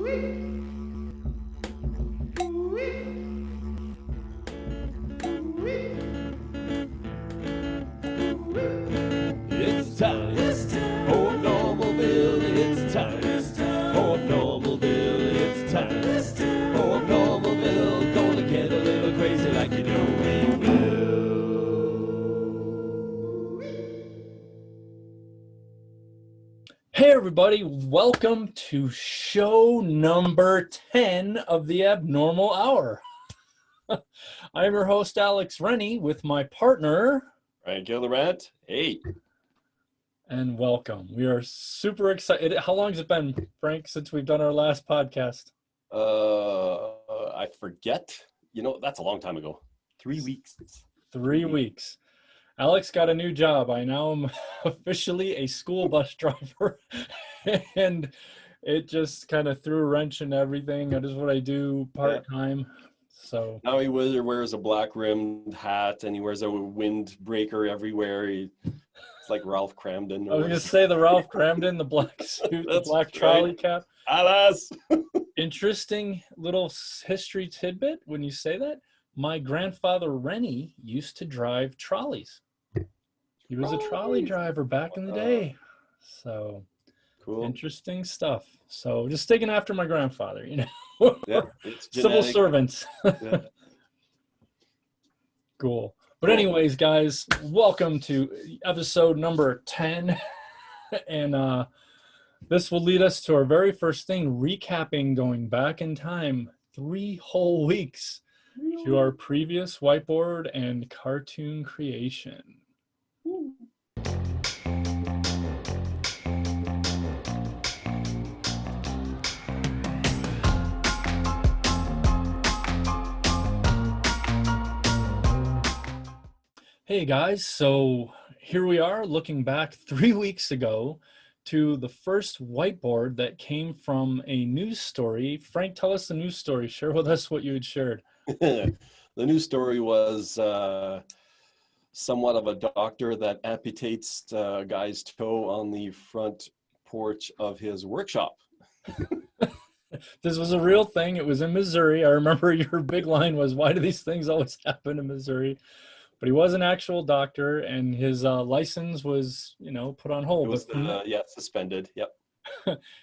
It's time for Abnormalville. It's time for Abnormalville. It's time for Abnormalville. Gonna get a little crazy like you know we will. Hey everybody, welcome to show number 10 of the Abnormal Hour. I'm your host, Alex Rennie, with my partner... Ryan Gillibrand. Hey. And welcome. We are super excited. How long has it been, Frank, since we've done our last podcast? I forget. You know, that's a long time ago. 3 weeks. 3 weeks. Alex got a new job. I now am officially a school bus driver. And it just kind of threw a wrench in everything. That is what I do part-time. So now he wears a black rimmed hat and he wears a windbreaker everywhere. It's like Ralph Cramden. I was going to say the Ralph Cramden, the black suit, the black trolley cap. Alice! Interesting little history tidbit when you say that. My grandfather, Rennie, used to drive trolleys. He was a trolley driver back in the day. So cool. Interesting stuff. So just sticking after my grandfather, you know. Yeah, civil servants. Yeah. Cool. But anyways, guys, welcome to episode number 10. And this will lead us to our very first thing, recapping going back in time 3 whole weeks to our previous whiteboard and cartoon creation. Hey guys, so here we are looking back 3 weeks ago to the first whiteboard that came from a news story. Frank, tell us the news story. Share with us what you had shared. The news story was somewhat of a doctor that amputates a guy's toe on the front porch of his workshop. This was a real thing. It was in Missouri. I remember your big line was, why do these things always happen in Missouri? But he was an actual doctor, and his license was, you know, put on hold. It was, suspended. Yep.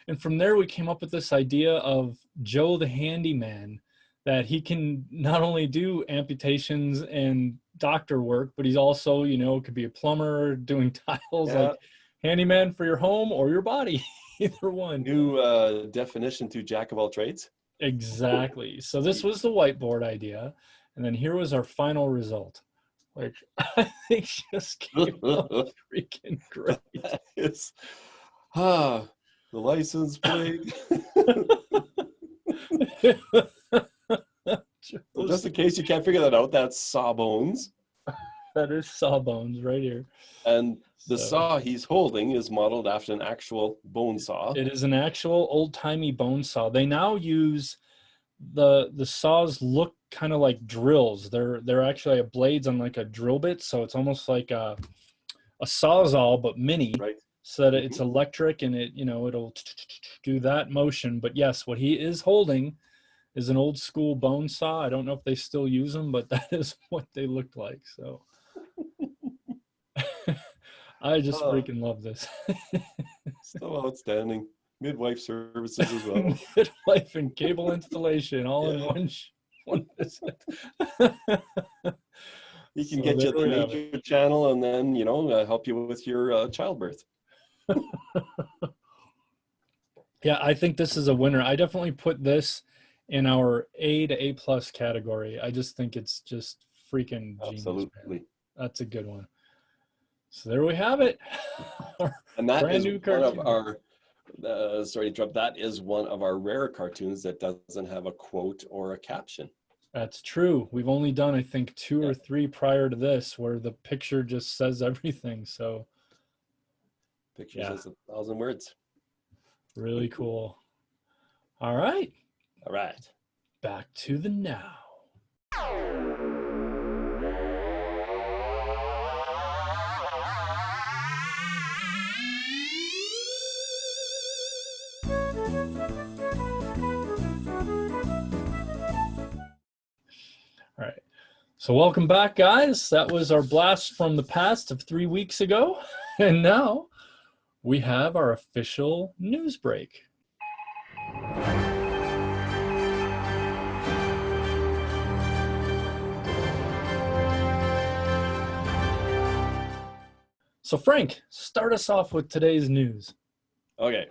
And from there, we came up with this idea of Joe the handyman, that he can not only do amputations and doctor work, but he's also, you know, could be a plumber doing tiles, like handyman for your home or your body, either one. New definition to jack of all trades. Exactly. So this was the whiteboard idea, and then here was our final result, which I think just came out freaking great. It's, the license plate. So just in case you can't figure that out, that's Sawbones. That is Sawbones right here. And the saw he's holding is modeled after an actual bone saw. It is an actual old-timey bone saw. They now use the saws look kind of like drills. They're actually have blades on like a drill bit, so it's almost like a sawzall but mini, right? So that it's electric and it, you know, it'll do that motion. But yes, what he is holding is an old school bone saw. I don't know if they still use them, but that is what they looked like. So I just freaking love this. So outstanding. Midwife services as well. Midwife and cable installation all in one visit. He can get you the Nature Channel and then, you know, help you with your childbirth. Yeah, I think this is a winner. I definitely put this in our A to A+ category. I just think it's just freaking genius. Absolutely. Man. That's a good one. So there we have it. And that brand is new one cartoon. of our sorry to interrupt, that is one of our rare cartoons that doesn't have a quote or a caption. That's true. We've only done, I think, 2 or 3 prior to this where the picture just says everything. So Picture says 1,000 words. Really cool. All right. All right. Back to the now. So welcome back, guys. That was our blast from the past of 3 weeks ago. And now we have our official news break. So Frank, start us off with today's news. Okay.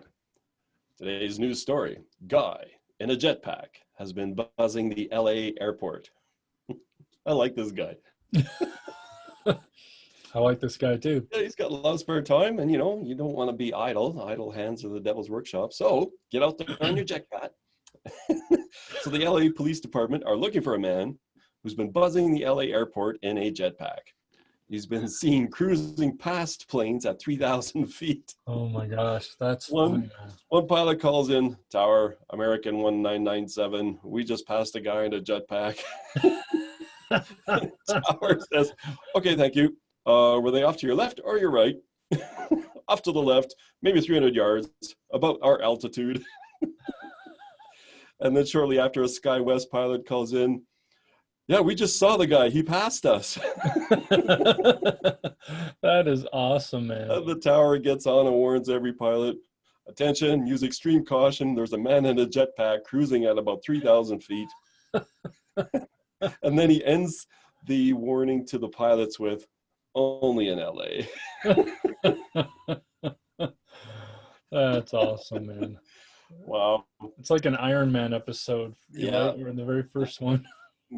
Today's news story. Guy in a jetpack has been buzzing the LA airport. I like this guy. I like this guy too. Yeah, he's got a lot of spare time, and you don't want to be idle. Idle hands are the devil's workshop. So get out there on your jetpack. So the LA Police Department are looking for a man who's been buzzing the LA airport in a jetpack. He's been seen cruising past planes at 3,000 feet. Oh my gosh, that's One pilot calls in, Tower, American 1997. We just passed a guy in a jetpack. Tower says, okay, thank you. Were they off to your left or your right? Off to the left, maybe 300 yards, about our altitude. And then shortly after, a SkyWest pilot calls in, yeah, we just saw the guy. He passed us. That is awesome, man. And the tower gets on and warns every pilot, attention, use extreme caution. There's a man in a jetpack cruising at about 3,000 feet. And then he ends the warning to the pilots with, only in LA. That's awesome, man. Wow. It's like an Iron Man episode. Yeah. We're in the very first one.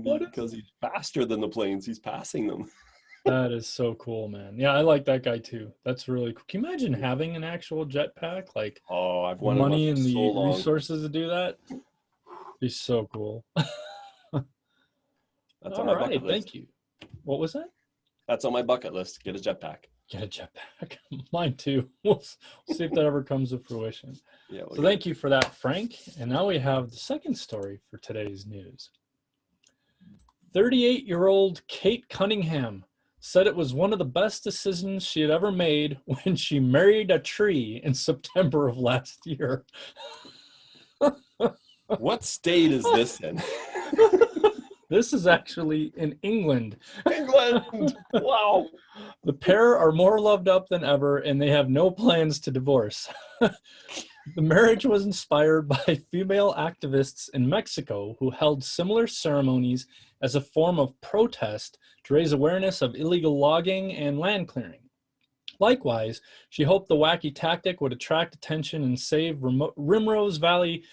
Because he's faster than the planes. He's passing them. That is so cool, man. Yeah, I like that guy too. That's really cool. Can you imagine having an actual jetpack? Like, I've wanted money and so the long. resources to do that? Be so cool. That's All on my right, bucket list. thank you. What was that? That's on my bucket list. Get a jetpack. Get a jetpack. Mine too. We'll see if that ever comes to fruition. Yeah. So thank you for that, Frank. And now we have the second story for today's news. 38-year-old Kate Cunningham said it was one of the best decisions she had ever made when she married a tree in September of last year. What state is this in? This is actually in England. England. Wow. The pair are more loved up than ever, and they have no plans to divorce. The marriage was inspired by female activists in Mexico who held similar ceremonies as a form of protest to raise awareness of illegal logging and land clearing. Likewise, she hoped the wacky tactic would attract attention and save Rimrose Valley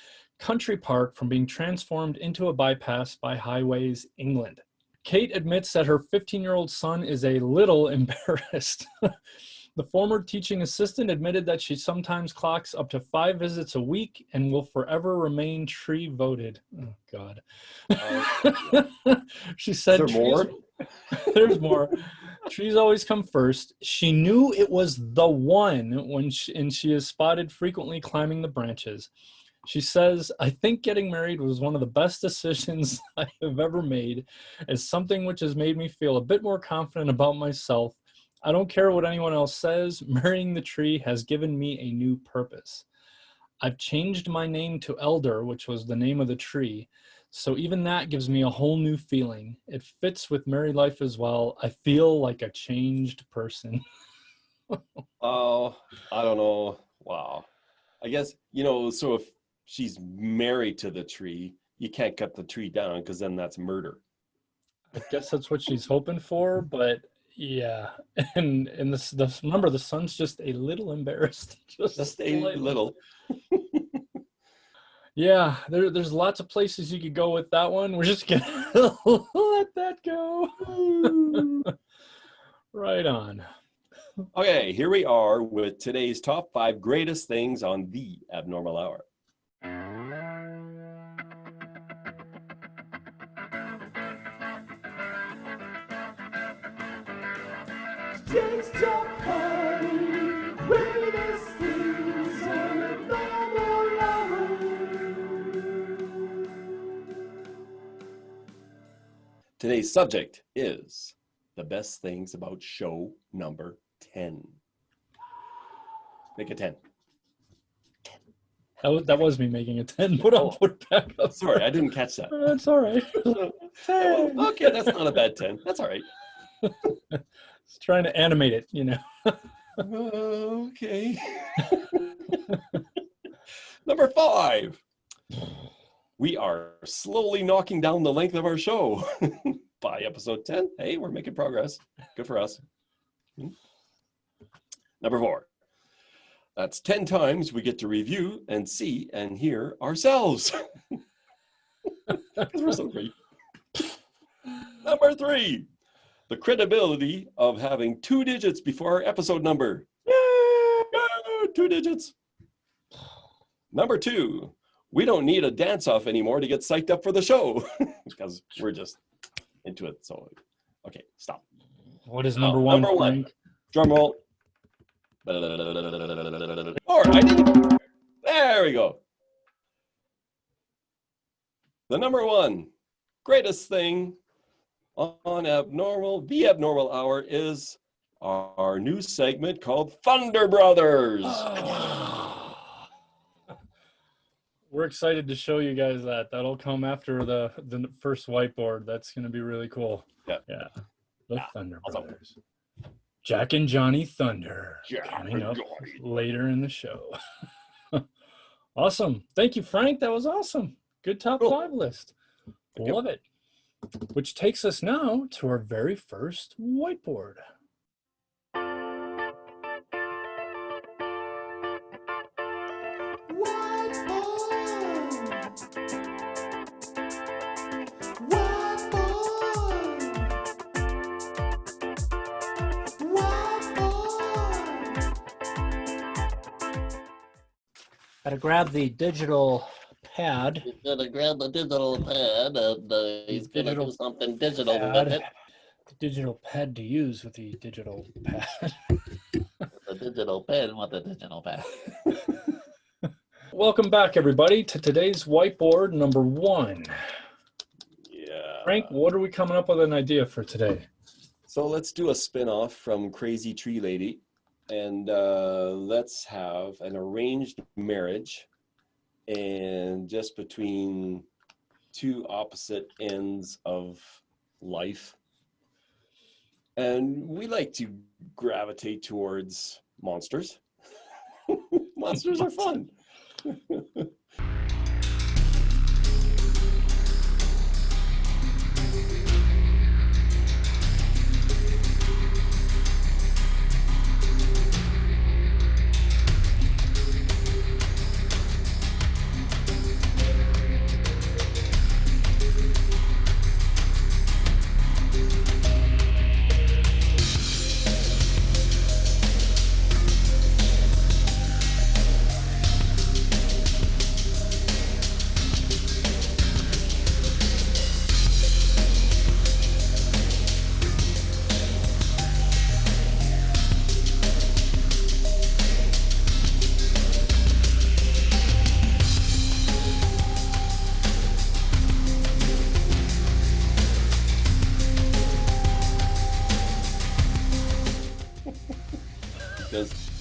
Country Park from being transformed into a bypass by Highways England. Kate admits that her 15-year-old son is a little embarrassed. The former teaching assistant admitted that she sometimes clocks up to 5 visits a week and will forever remain tree voted. Oh, God. She said, Is there more? There's more. Trees always come first. She knew it was the one and she is spotted frequently climbing the branches. She says, I think getting married was one of the best decisions I have ever made. It's something which has made me feel a bit more confident about myself. I don't care what anyone else says. Marrying the tree has given me a new purpose. I've changed my name to Elder, which was the name of the tree. So even that gives me a whole new feeling. It fits with married life as well. I feel like a changed person. Oh, I don't know. Wow. I guess, so if she's married to the tree, you can't cut the tree down because then that's murder. I guess that's what she's hoping for, but yeah. And this remember, the son's just a little embarrassed. Just a little. Yeah, there's lots of places you could go with that one. We're just gonna let that go. Right on. Okay, here we are with today's top 5 greatest things on the Abnormal Hour. Today's top 5 greatest things on Abnormal Hour. Today's subject is the best things about show number 10. Make it 10. 10. That was me making a 10, but I'll put it back up. Sorry, I didn't catch that. That's all right. 10. Okay, that's not a bad 10. That's all right. Just trying to animate it, you know. Okay. Number 5. We are slowly knocking down the length of our show. By episode 10, hey, we're making progress. Good for us. Number 4. That's 10 times we get to review and see and hear ourselves. Because we're so great. Number 3. The credibility of having 2 digits before our episode number. Yay! 2 digits. Number 2. We don't need a dance-off anymore to get psyched up for the show. Because we're just into it. So, okay, stop. What is number 1? Number 1. Frank? Drum roll. Or I didn't. There we go. The number 1 greatest thing on the Abnormal Hour is our new segment called Thunder Brothers. We're excited to show you guys that. That'll come after the first whiteboard. That's going to be really cool. Yeah. The Thunder awesome. Brothers. Jack and Johnny Thunder. Jack Coming and up Johnny. later in the show. Awesome. Thank you, Frank. That was awesome. Good top 5 list. Love it. Which takes us now to our very first whiteboard. Gotta grab the digital pad. He's gonna grab the digital pad and he's gonna do something digital with it. The digital pad to use with the digital pad. The digital pen with the digital pad. Welcome back, everybody, to today's whiteboard number 1. Yeah. Frank, what are we coming up with an idea for today? So let's do a spin-off from Crazy Tree Lady. And let's have an arranged marriage, and just between 2 opposite ends of life. And we like to gravitate towards monsters. Monsters are fun.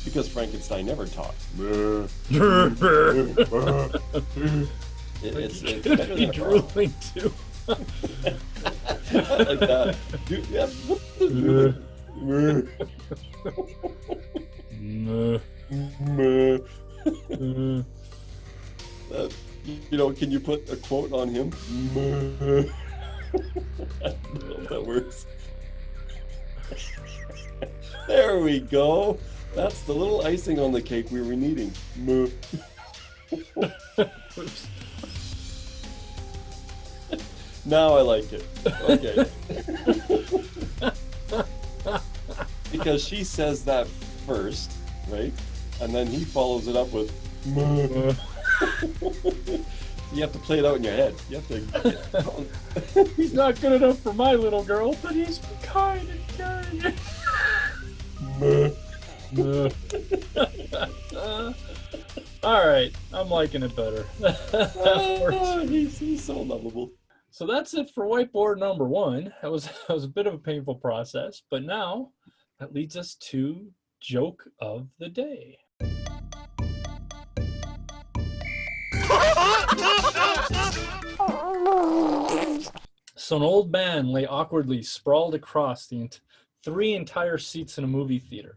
Because Frankenstein never talked. It's He better than drooling too. like that. Dude, yeah. You know, can you put a quote on him? I don't know if that works. There we go. That's the little icing on the cake we were needing. Now I like it. Okay. Because she says that first, right? And then he follows it up with You have to play it out in your head. You have to He's not good enough for my little girl, but he's kind and caring. All right, I'm liking it better. He's so lovable. So that's it for whiteboard number 1. That was a bit of a painful process, but now that leads us to joke of the day. So an old man lay awkwardly sprawled across the 3 entire seats in a movie theater.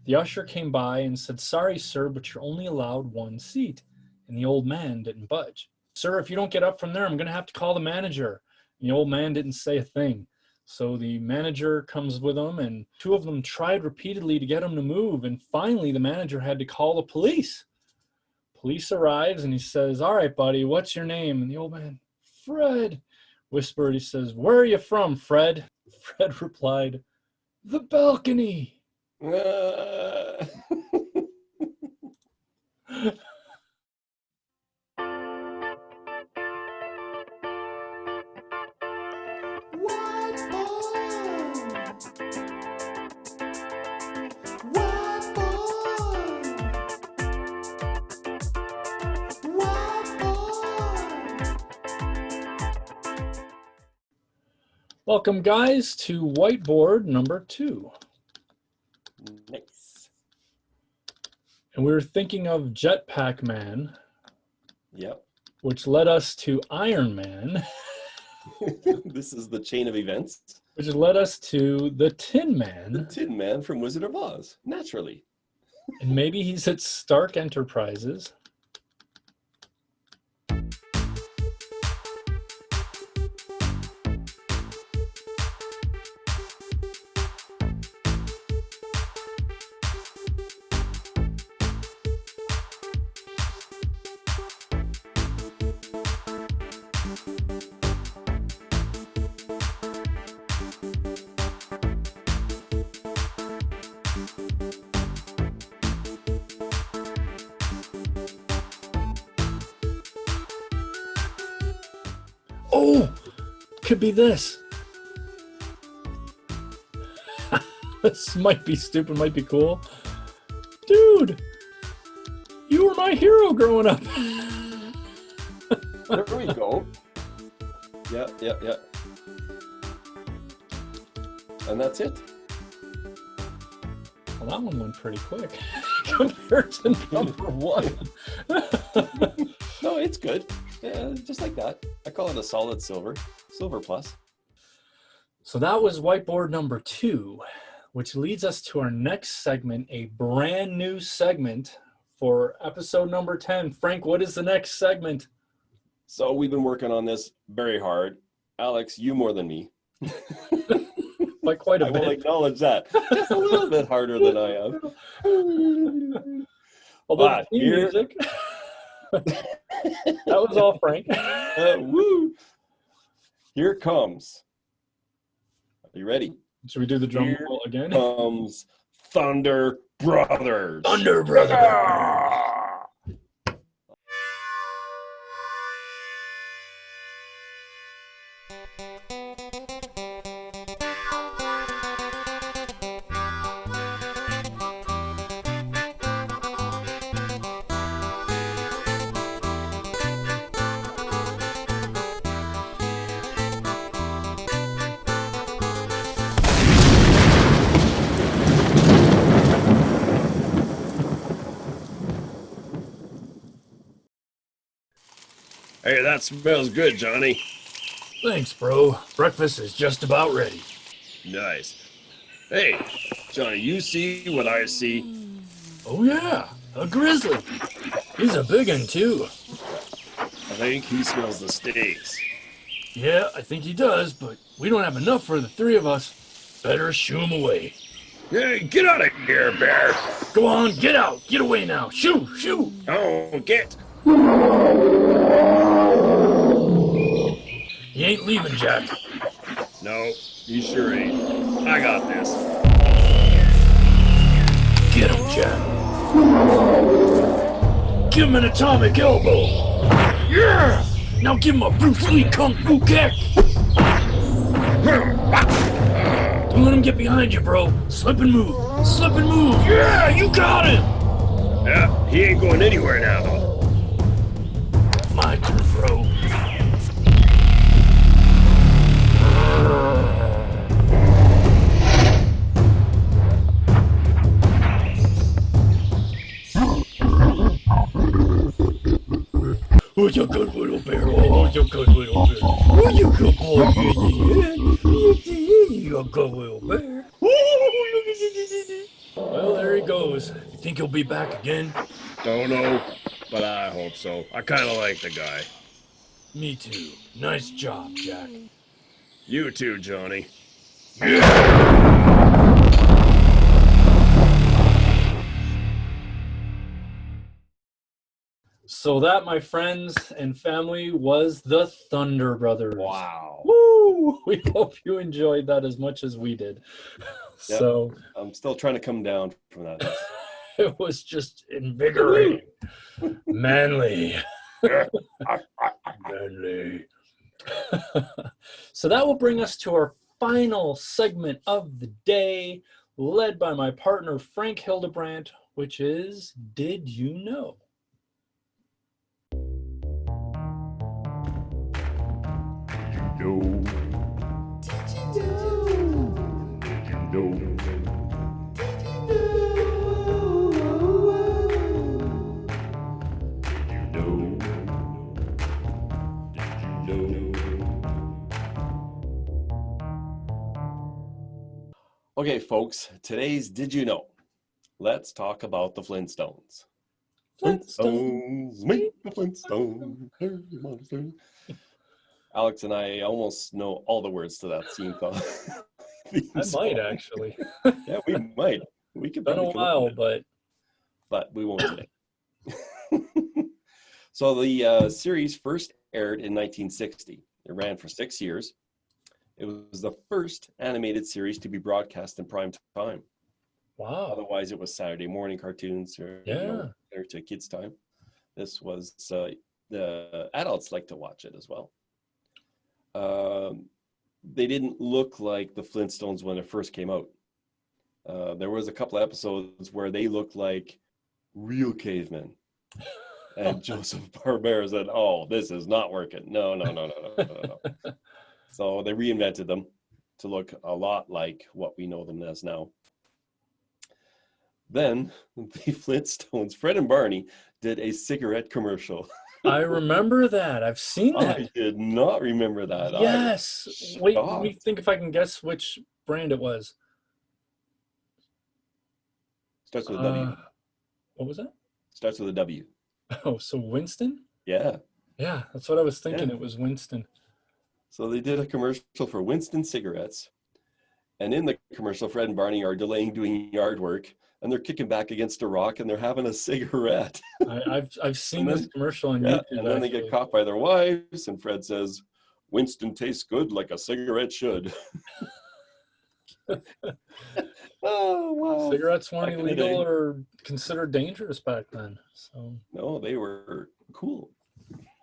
The usher came by and said, "Sorry, sir, but you're only allowed 1 seat." And the old man didn't budge. "Sir, if you don't get up from there, I'm going to have to call the manager." And the old man didn't say a thing. So the manager comes with them, and 2 of them tried repeatedly to get him to move. And finally, the manager had to call the police. Police arrives, and he says, "All right, buddy, what's your name?" And the old man, "Fred," whispered. He says, "Where are you from, Fred?" Fred replied, "The balcony." Welcome, guys, to whiteboard number 2. Nice. And we were thinking of Jetpack Man, Yep. which led us to Iron Man, This is the chain of events. which led us to the Tin The Man. Tin Man from Wizard of Oz, naturally. And maybe he's at Stark Enterprises. Oh, could be this. This might be stupid, might be cool. Dude, you were my hero growing up. There we go. Yeah. And that's it. Well, that one went pretty quick compared to number 1. No, it's good. Yeah, just like that. I call it a solid silver. Silver plus. So that was whiteboard number 2, which leads us to our next segment, a brand new segment for episode number 10. Frank, what is the next segment? So we've been working on this very hard. Alex, you more than me. By quite a I will bit. acknowledge that. Just a little bit harder than I am. Although But the theme here- music, that was all Frank. Woo! Here comes. Are you ready? Should we do the drum Here roll again? Comes Thunder Brothers. Thunder Brother. Hey, that smells good, Johnny. Thanks, bro. Breakfast is just about ready. Nice. Hey, Johnny, you see what I see? Oh yeah, a grizzly. He's a big one too. I think he smells the steaks. Yeah, I think he does, but we don't have enough for the 3 of us. Better shoo him away. Hey, get out of here, Bear. Go on, get out. Get away now. Shoo, shoo. Oh, get. He ain't leaving, Jack. No, he sure ain't. I got this. Get him, Jack. Give him an atomic elbow. Yeah! Now give him a Bruce Lee Kung Fu kick. Don't let him get behind you, bro. Slip and move. Slip and move. Yeah, you got him. Yeah, he ain't going anywhere now. My turn, bro. Who's your good little bear? Oh, who's your good little bear? Who's your good boy? You're a good little bear. Well, there he goes. You think he'll be back again? Don't know, but I hope so. I kind of like the guy. Me too. Nice job, Jack. You too, Johnny. So that, my friends and family, was the Thunder Brothers. Wow. Woo! We hope you enjoyed that as much as we did. Yep. So I'm still trying to come down from that. it was just invigorating. Manly. Manly. So that will bring us to our final segment of the day, led by my partner Frank Hildebrandt, which is Did You Know? No, Did you know? no. Okay, folks, today's Did You Know? Let's talk about the Flintstones. Flintstones, meet the Flintstones. Alex and I almost know all the words to that theme I song. might actually. Yeah, we might. We could Been a probably come up while, with it, but but we won't today. So the series first aired in 1960. It ran for 6 years. It was the first animated series to be broadcast in prime time. wow. Otherwise, it was Saturday morning cartoons or or to kids' time. This was the adults like to watch it as well. They didn't look like the Flintstones when it first came out. There was a couple of episodes where they looked like real cavemen. And Joseph Barbera said, "Oh, this is not working. No." So they reinvented them to look a lot like what we know them as now. Then the Flintstones, Fred and Barney, did a cigarette commercial. I remember that. I've seen that. I did not remember that. Yes. Wait, let me shocked. think if I can guess which brand it was. Starts with a W. What was that? Starts with a W. Oh, so Winston? Yeah. Yeah, that's what I was thinking. Yeah. It was Winston. So they did a commercial for Winston cigarettes. And in the commercial, Fred and Barney are delaying doing yard work, and they're kicking back against a rock, and they're having a cigarette. I've seen And this then- commercial on Yeah, YouTube. and then they get actually. caught by their wives, and Fred says, "Winston tastes good like a cigarette should." Oh, wow. Cigarettes weren't Back in the day. illegal or considered dangerous back then. So No, they were cool.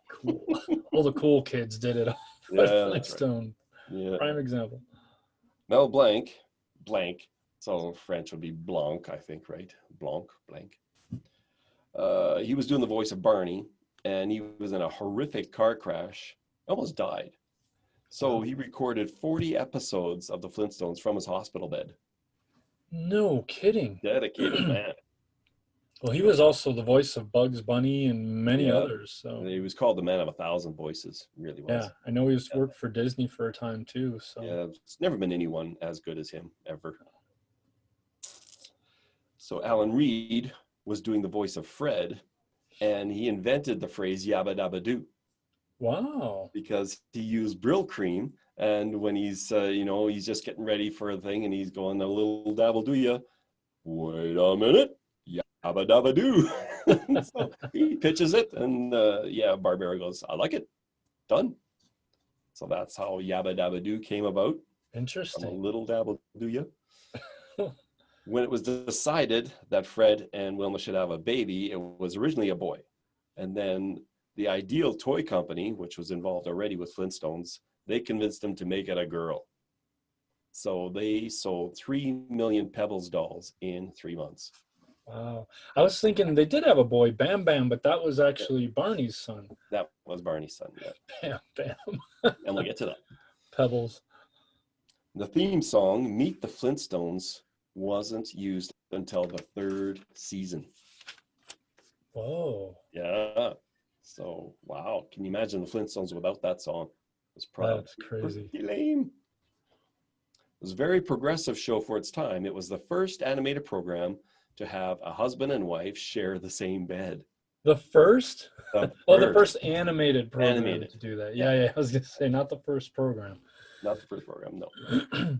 cool. All the cool kids did it. Yeah, that's right. Flintstone, Yeah. prime example. Mel Blanc, so French would be Blanc, I think, right? Blanc. He was doing the voice of Barney, and he was in a horrific car crash, almost died. So he recorded 40 episodes of the Flintstones from his hospital bed. No kidding. Dedicated man. Well, he was also the voice of Bugs Bunny and many Yeah. others. So He was called the man of 1,000 voices, really was. yeah, I know he was worked for Disney for a time too. So Yeah, there's never been anyone as good as him, ever. So Alan Reed was doing the voice of Fred, and he invented the phrase yabba dabba doo wow. because he used Brill cream, and when he's, he's just getting ready for a thing, and he's going a little dabble do ya. Wait a minute, yabba dabba doo. So he pitches it, and Barbera goes, "I like it, done." So that's how yabba dabba doo came about. From a Interesting. little dabble do ya. When it was decided that Fred and Wilma should have a baby, it was originally a boy. And then the Ideal Toy Company, which was involved already with Flintstones, they convinced them to make it a girl. So they sold 3 million Pebbles dolls in 3 months. Wow. I was thinking they did have a boy, Bam Bam, but that was actually Barney's son. That was Barney's son, yeah. Bam Bam. And we'll get to that. Pebbles. The theme song, Meet the Flintstones, wasn't used until the 3rd season. Whoa. Yeah. So, wow. Can you imagine the Flintstones without that song? It's probably That's crazy. pretty lame. It was a very progressive show for its time. It was the first animated program to have a husband and wife share the same bed. The first? The Oh, the first. first animated program Animated. to do that. Yeah. I was gonna say not the first program. Not the first program, no.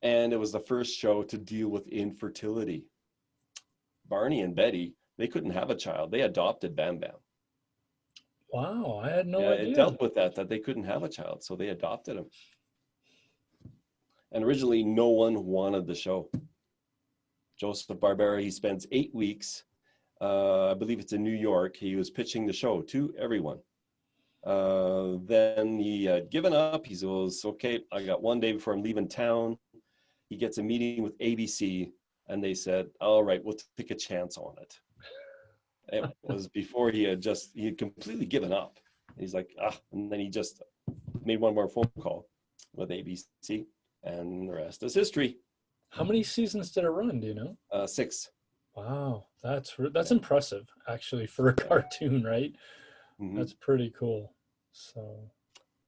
And it was the first show to deal with infertility. Barney and Betty, they couldn't have a child. They adopted Bam Bam. Wow, I had no Yeah, idea. it dealt with that they couldn't have a child, so they adopted him. And originally, no one wanted the show. Joseph Barbera, he spends 8 weeks, I believe it's in New York. He was pitching the show to everyone. Then he had given up. He goes, okay, I got 1 day before I'm leaving town. He gets a meeting with ABC, and they said, all right, we'll take a chance on it. It was before he had completely given up. He's like, and then he just made one more phone call with ABC, and the rest is history. How many seasons did it run? Do you know? 6. Wow, that's impressive actually for a cartoon, right? Mhm. That's pretty cool. So,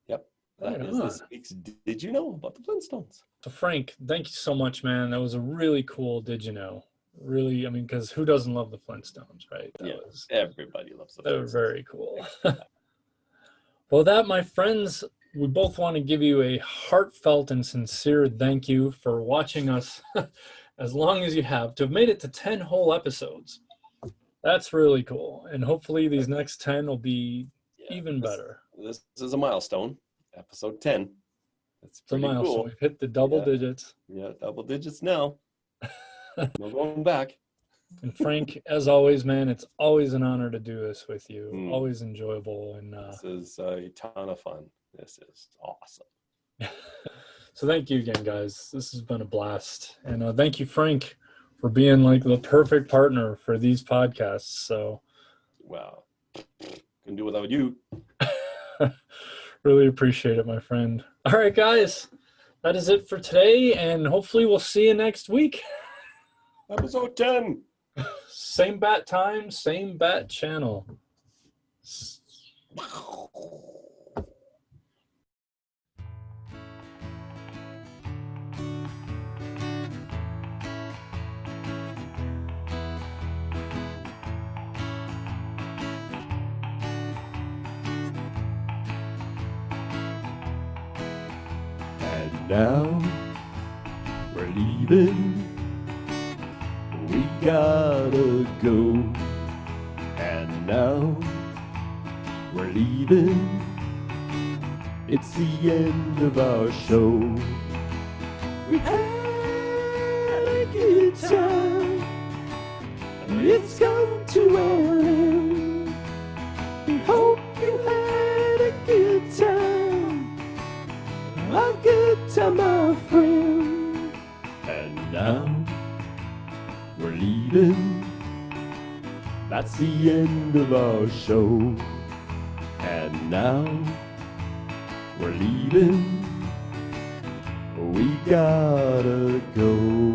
Yep. That right is on. this week's Did You Know About the Flintstones? So Frank, thank you so much, man. That was a really cool. Did you know? Really, I mean, because who doesn't love the Flintstones, right? Everybody loves the They were Flintstones. very cool. Well, that, my friends, we both want to give you a heartfelt and sincere thank you for watching us as long as you have, to have made it to 10 whole episodes. That's really cool. And hopefully these next 10 will be even better. This is a milestone, episode 10. It's It's a pretty milestone. cool. We've hit the double Yeah. digits. Yeah, double digits now. No going back. And Frank, as always, man, it's always an honor to do this with you. Mm. Always enjoyable. And This is a ton of fun. This is awesome. so thank you again, guys. This has been a blast. And thank you, Frank, for being like the perfect partner for these podcasts. So Wow. Couldn't do without you. really appreciate it, my friend. All right, guys, that is it for today. And hopefully we'll see you next week. Episode 10. Same bat time, same bat channel. And now we're leaving. We gotta go. And now we're leaving. It's the end of our show. We had a good time. It's come to an end. We hope you had a good time. A good time, my friend. And now we're leaving. That's the end of our show. And now we're leaving. We gotta go.